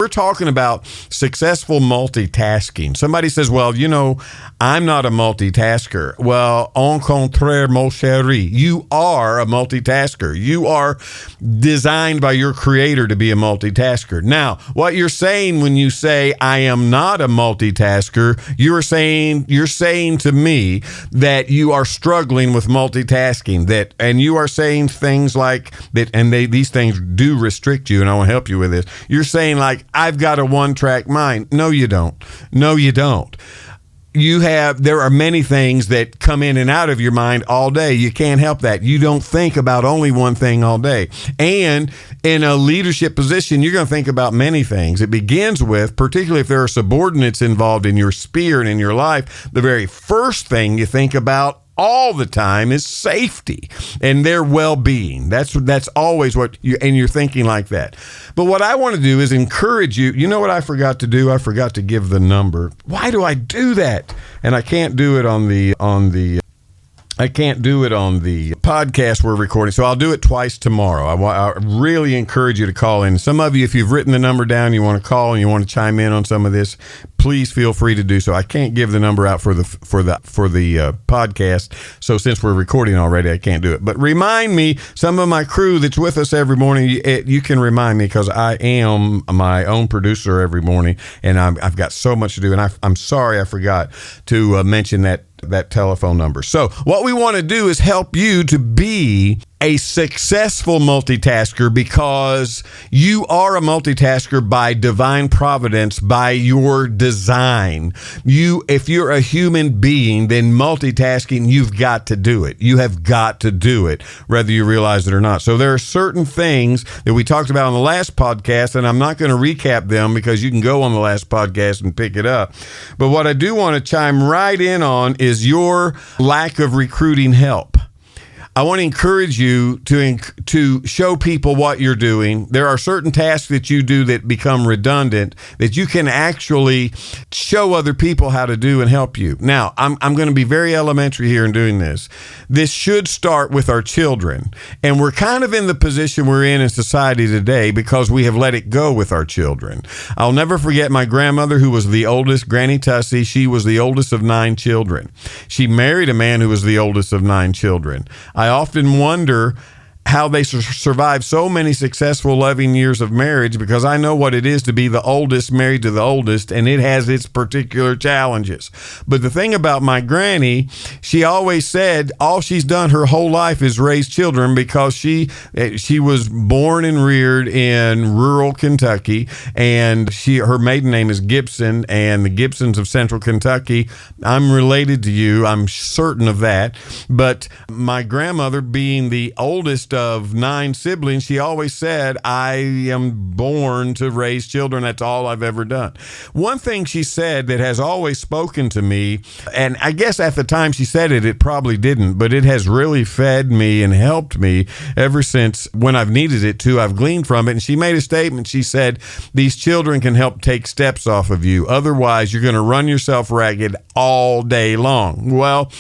We're talking about successful multitasking. Somebody says, well, I'm not a multitasker. Well, au contraire, mon chéri, you are a multitasker. You are designed by your creator to be a multitasker. Now, what you're saying when you say, I am not a multitasker, you're saying to me that you are struggling with multitasking, and you are saying things like that, and these things do restrict you, and I want to help you with this. You're saying like, I've got a one-track mind. No, you don't. No, you don't. There are many things that come in and out of your mind all day. You can't help that. You don't think about only one thing all day. And in a leadership position, you're going to think about many things. It begins with, particularly if there are subordinates involved in your sphere and in your life, the very first thing you think about all the time is safety and their well-being. That's always and you're thinking like that. But what I want to do is encourage you. You know what I forgot to do? I forgot to give the number. Why do I do that? And I can't do it on the podcast we're recording, so I'll do it twice tomorrow. I really encourage you to call in. Some of you, if you've written the number down, you want to call and you want to chime in on some of this, please feel free to do so. I can't give the number out for the podcast, so since we're recording already, I can't do it. But remind me, some of my crew that's with us every morning, you can remind me, because I am my own producer every morning, and I've got so much to do, and I'm sorry I forgot to mention that telephone number. So what we want to do is help you to be a successful multitasker, because you are a multitasker by divine providence, by your design. If you're a human being, then multitasking, you've got to do it. You have got to do it, whether you realize it or not. So there are certain things that we talked about on the last podcast, and I'm not going to recap them because you can go on the last podcast and pick it up. But what I do want to chime right in on is your lack of recruiting help. I want to encourage you to show people what you're doing. There are certain tasks that you do that become redundant that you can actually show other people how to do and help you. Now, I'm going to be very elementary here in doing this. This should start with our children. And we're kind of in the position we're in society today because we have let it go with our children. I'll never forget my grandmother, who was the oldest, Granny Tussie. She was the oldest of 9 children. She married a man who was the oldest of 9 children. I often wonder how they survive so many successful, loving years of marriage, because I know what it is to be the oldest married to the oldest, and it has its particular challenges. But the thing about my granny, she always said all she's done her whole life is raise children, because she was born and reared in rural Kentucky, and her maiden name is Gibson, and the Gibsons of Central Kentucky, I'm related to you, I'm certain of that. But my grandmother, being the oldest of 9 siblings, she always said, I am born to raise children. That's all I've ever done. One thing she said that has always spoken to me, and I guess at the time she said it probably didn't, but it has really fed me and helped me ever since when I've needed it to. I've gleaned from it. And she made a statement. She said, these children can help take steps off of you. Otherwise, you're going to run yourself ragged all day long. Well,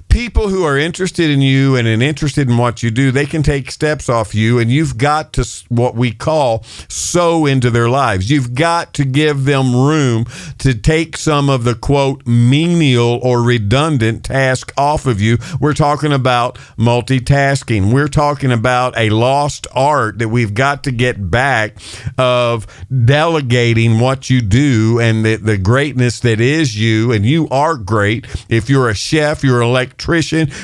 people who are interested in you and interested in what you do, they can take steps off you, and you've got to, what we call, sow into their lives. You've got to give them room to take some of the, quote, menial or redundant task off of you. We're talking about multitasking. We're talking about a lost art that we've got to get back, of delegating what you do and the greatness that is you, and you are great. If you're a chef, you're an electrician,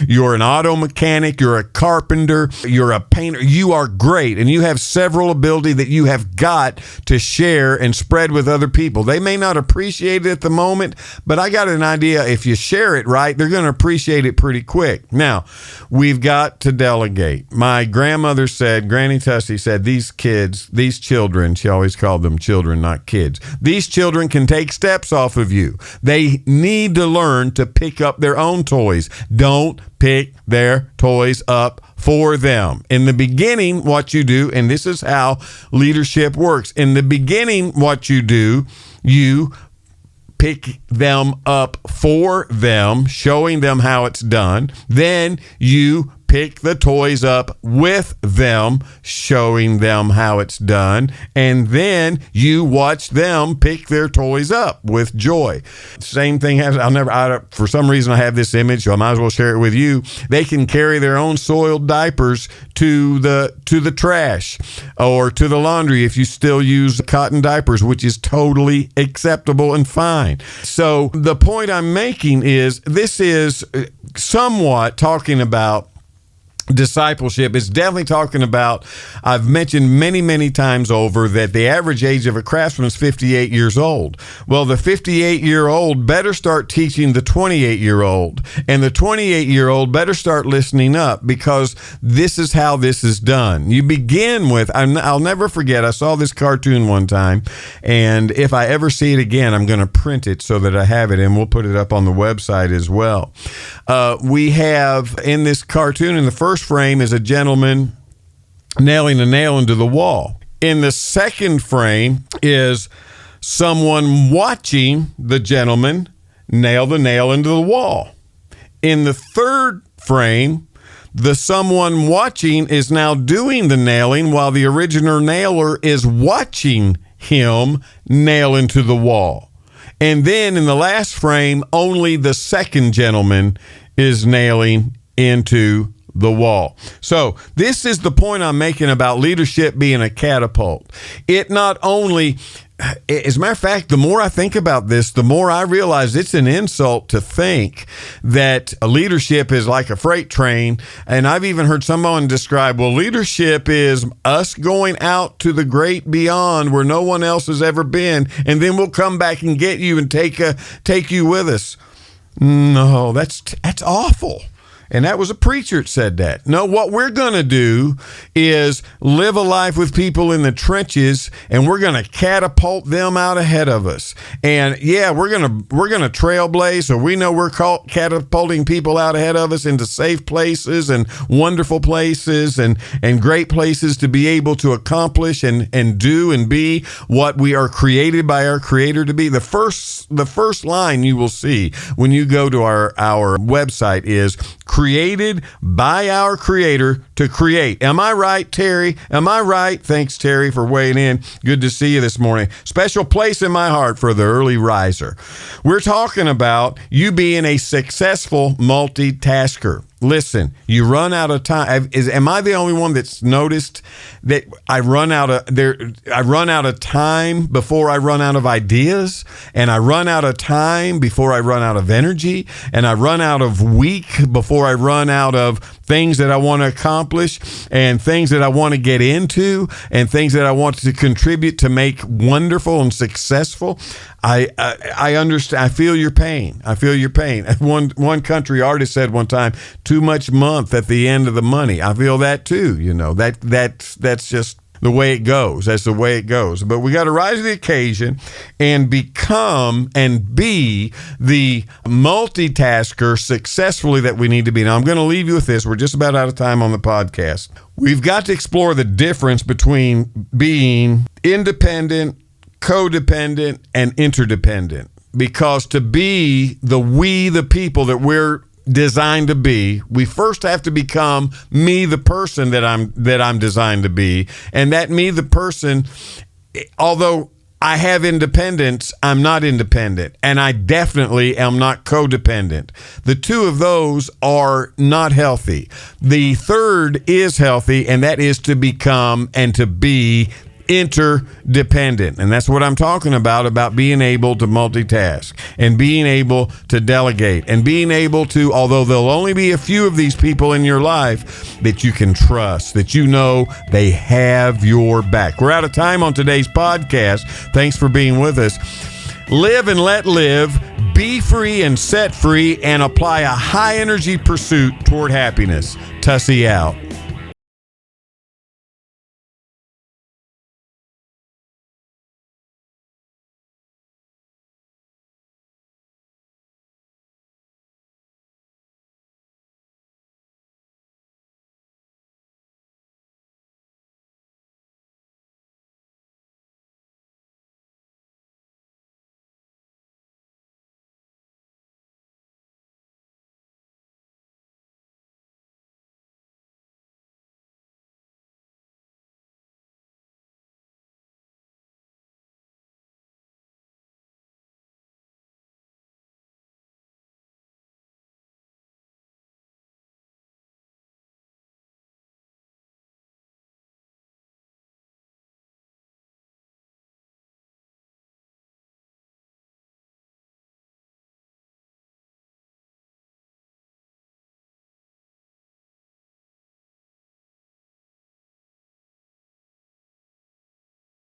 you're an auto mechanic, you're a carpenter, you're a painter, you are great, and you have several ability that you have got to share and spread with other people. They may not appreciate it at the moment, but I got an idea, if you share it right, they're going to appreciate it pretty quick. Now, we've got to delegate. My grandmother said, Granny Tussie said, these children, she always called them children, not kids, these children can take steps off of you. They need to learn to pick up their own toys. Don't pick their toys up for them. In the beginning, what you do, and this is how leadership works. In the beginning, what you do, you pick them up for them, showing them how it's done. Then you pick the toys up with them, showing them how it's done, and then you watch them pick their toys up with joy. Same thing happens. For some reason I have this image, so I might as well share it with you. They can carry their own soiled diapers to the trash or to the laundry if you still use cotton diapers, which is totally acceptable and fine. So the point I'm making is this is somewhat talking about discipleship. Is definitely talking about, I've mentioned many, many times over that the average age of a craftsman is 58 years old. Well, the 58-year-old better start teaching the 28-year-old, and the 28-year-old better start listening up, because this is how this is done. You begin with, I'll never forget, I saw this cartoon one time, and if I ever see it again, I'm going to print it so that I have it, and we'll put it up on the website as well. We have in this cartoon, in the first frame is a gentleman nailing a nail into the wall. In the second frame is someone watching the gentleman nail the nail into the wall. In the third frame, the someone watching is now doing the nailing while the original nailer is watching him nail into the wall. And then in the last frame, only the second gentleman is nailing into the wall. So this is the point I'm making about leadership being a catapult. It not only, as a matter of fact, the more I think about this, the more I realize it's an insult to think that a leadership is like a freight train. And I've even heard someone describe, well, leadership is us going out to the great beyond where no one else has ever been, and then we'll come back and get you and take you with us. No, that's awful. And that was a preacher that said that. No, what we're going to do is live a life with people in the trenches, and we're going to catapult them out ahead of us. And yeah, we're going to trailblaze, so we know we're catapulting people out ahead of us into safe places and wonderful places and great places to be able to accomplish and do and be what we are created by our Creator to be. The first line you will see when you go to our website is created by our Creator to create. Am I right, Terry? Am I right? Thanks, Terry, for weighing in. Good to see you this morning. Special place in my heart for the early riser. We're talking about you being a successful multitasker. Listen, you run out of time. Am I the only one that's noticed that I run out of time before I run out of ideas, and I run out of time before I run out of energy, and I run out of week before I run out of things that I want to accomplish and things that I want to get into and things that I want to contribute to make wonderful and successful. I understand. I feel your pain. I feel your pain. One country artist said one time, too much month at the end of the money. I feel that too. You know, that's just the way it goes. That's the way it goes. But we got to rise to the occasion and become and be the multitasker successfully that we need to be. Now, I'm going to leave you with this. We're just about out of time on the podcast. We've got to explore the difference between being independent, codependent, and interdependent. Because to be the people that we're designed to be, we first have to become me, the person that I'm designed to be. And that me, the person, although I have independence, I'm not independent, and I definitely am not codependent. The two of those are not healthy. The third is healthy, and that is to become and to be interdependent. And that's what I'm talking about being able to multitask and being able to delegate and being able to, although there'll only be a few of these people in your life that you can trust, that you know they have your back. We're out of time on today's podcast. Thanks for being with us. Live and let live. Be free and set free, and apply a high energy pursuit toward happiness. Tussie out.